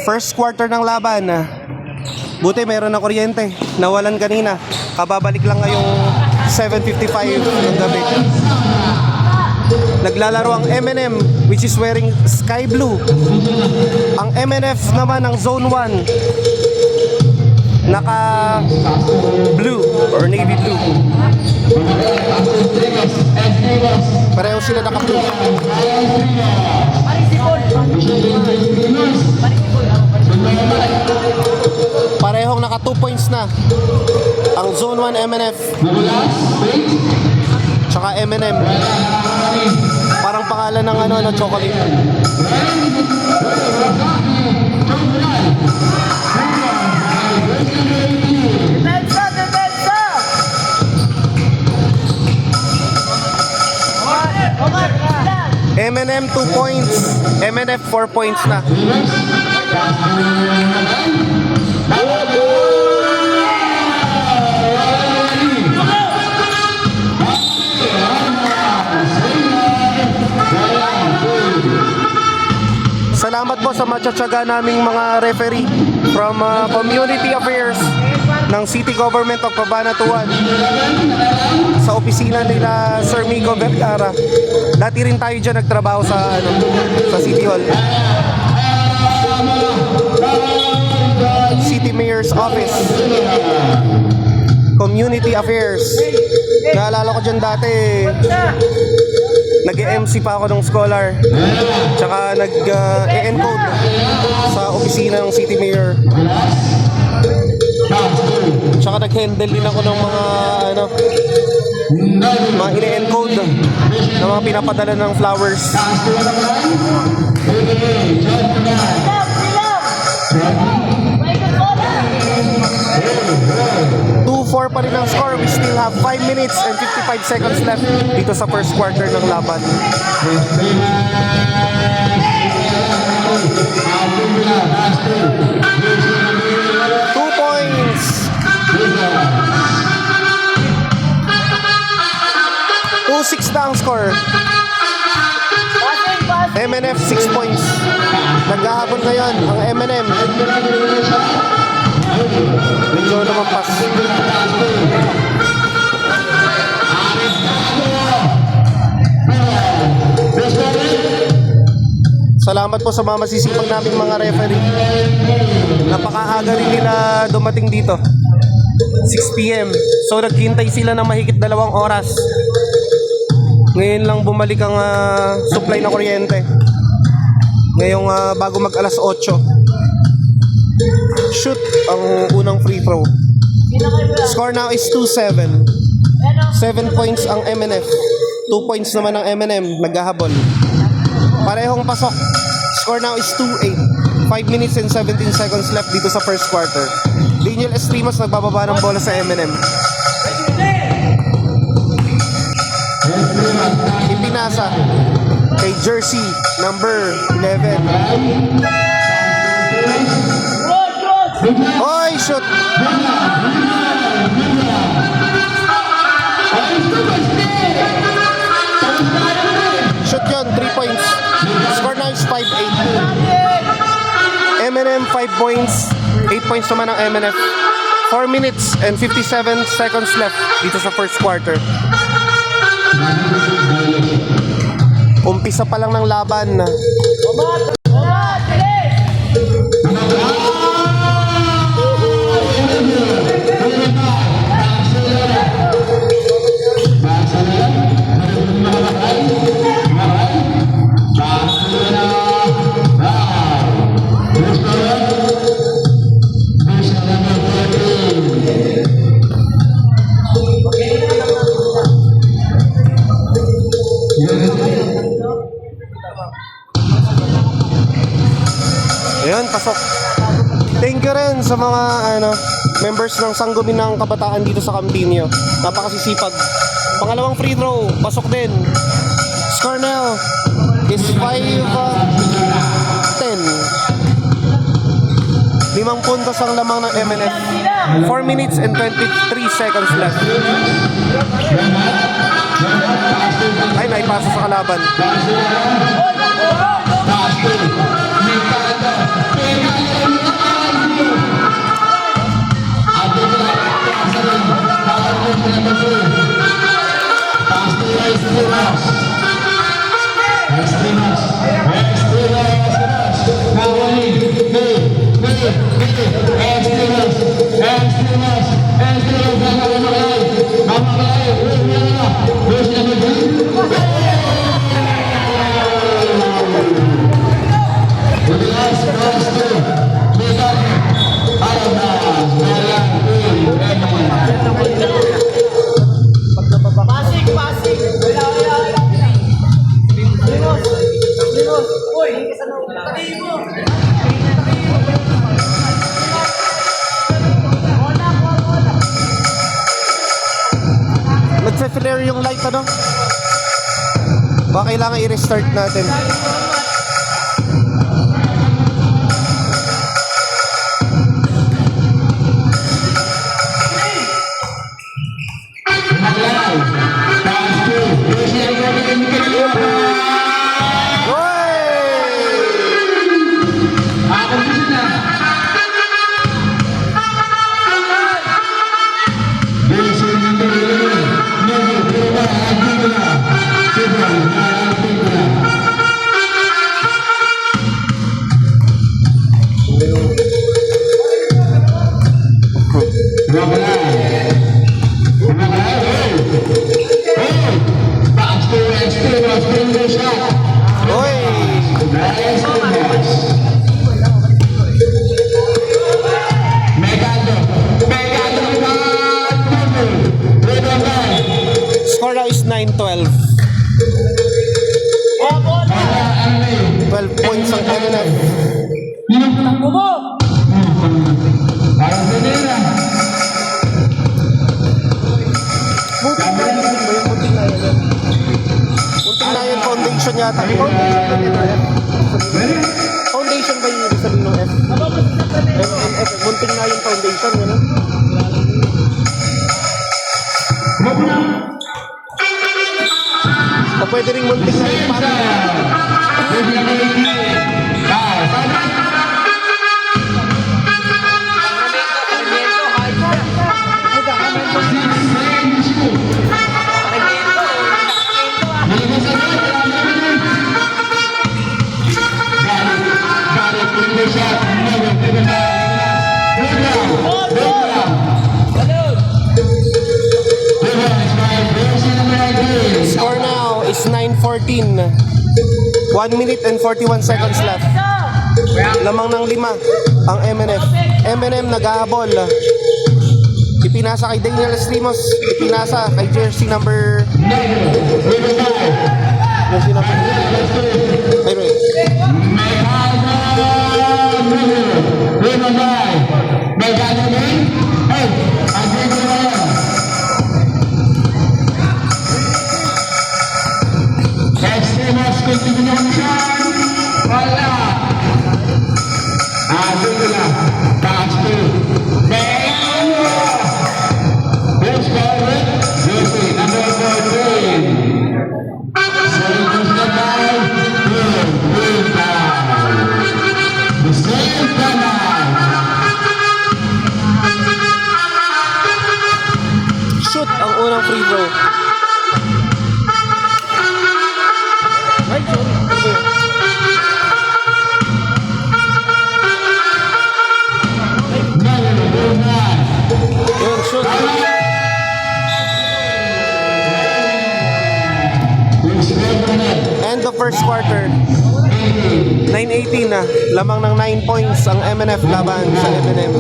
First quarter ng laban. Buti meron na kuryente. Nawalan kanina. Kababalik lang ngayong 7:55 ng gabi. Naglalaro ang M&M, which is wearing sky blue. Ang MNF naman ng Zone 1 naka blue or navy blue. Pareho sila naka blue. Parehong naka 2 points na ang Zone 1 MNF tsaka M&M. Parang pangalan ng ano, chocolate. M&M 2 points, MNF 4 points na. Salamat po sa matsatsaga naming mga referee from Community Affairs ng City Government of Cabanatuan sa opisina nila Sir Mico Vergara. Dati rin tayo dyan nagtrabaho sa City Hall. City Mayor's Office, Community Affairs. Naalala ko dyan dati, nag-MC pa ako ng scholar, tsaka nag-encode sa opisina ng City Mayor, tsaka nag-handle din ako ng mga mga ine-encode na mga pinapadala ng flowers. 2-4 pa rin ang score. We still have 5 minutes and 55 seconds left dito sa first quarter ng laban. Two points. Two 6 na ang score. MNF 6 points. Naghahabol ngayon ang M&M. Medyo lumampas. Salamat po sa mga masisipag naming mga referee. Napakaaga rin nila dumating dito, 6 PM. So naghintay sila ng mahigit 2 oras. Ngayon lang bumalik ang supply na kuryente. Ngayong bago mag alas 8. Shoot ang unang free throw. Score now is 2-7. 7 points ang MNF, 2 points naman ang M&M. Naghahabol. Parehong pasok. Score now is 2-8. 5 minutes and 17 seconds left dito sa first quarter. Daniel Estrimos nagbababa ng bola sa M&M. Ipinasa kay jersey number 11. Oy, shoot! Shoot yun, 3 points. Score now is 5-8. M&M 5 points, 8 points naman ang MNF. 4 minutes and 57 seconds left dito sa first quarter. Umpisa pa lang ng laban. Ayun, pasok. Thank you rin sa mga members ng Sangguniang ng Kabataan dito sa Campiño. Napakasisipag. Pangalawang free throw, pasok din. Score now is 5-10. 5 puntos ang lamang ng MNF. 4 minutes and 23 seconds left. Ay, naipasa sa kalaban. Pasig, pasig. Limos. Uy, pati mo. Nagfe-flare yung light, ano? Baka kailangan i-restart natin. Score now is 9-12. 12 points ang MNF. Munting na yun, foundation yata. Foundation ba yung ibig sabihin ng F? MNF, munting na yung foundation, yun know? O pwede rin munting na yung parang. Score now is 9-14. 1 minute and 41 seconds left. Lamang ng 5 ang MNF. MNM naghahabol. Ipinasa kay Daniel Estrimos. Ipinasa kay jersey number... Jersey number... Anyway. Shoot ang unang free throw. Ay, sorry. Yun, shoot. End of first quarter. 9-18 na. Lamang ng 9 points ang MNF laban sa MNM.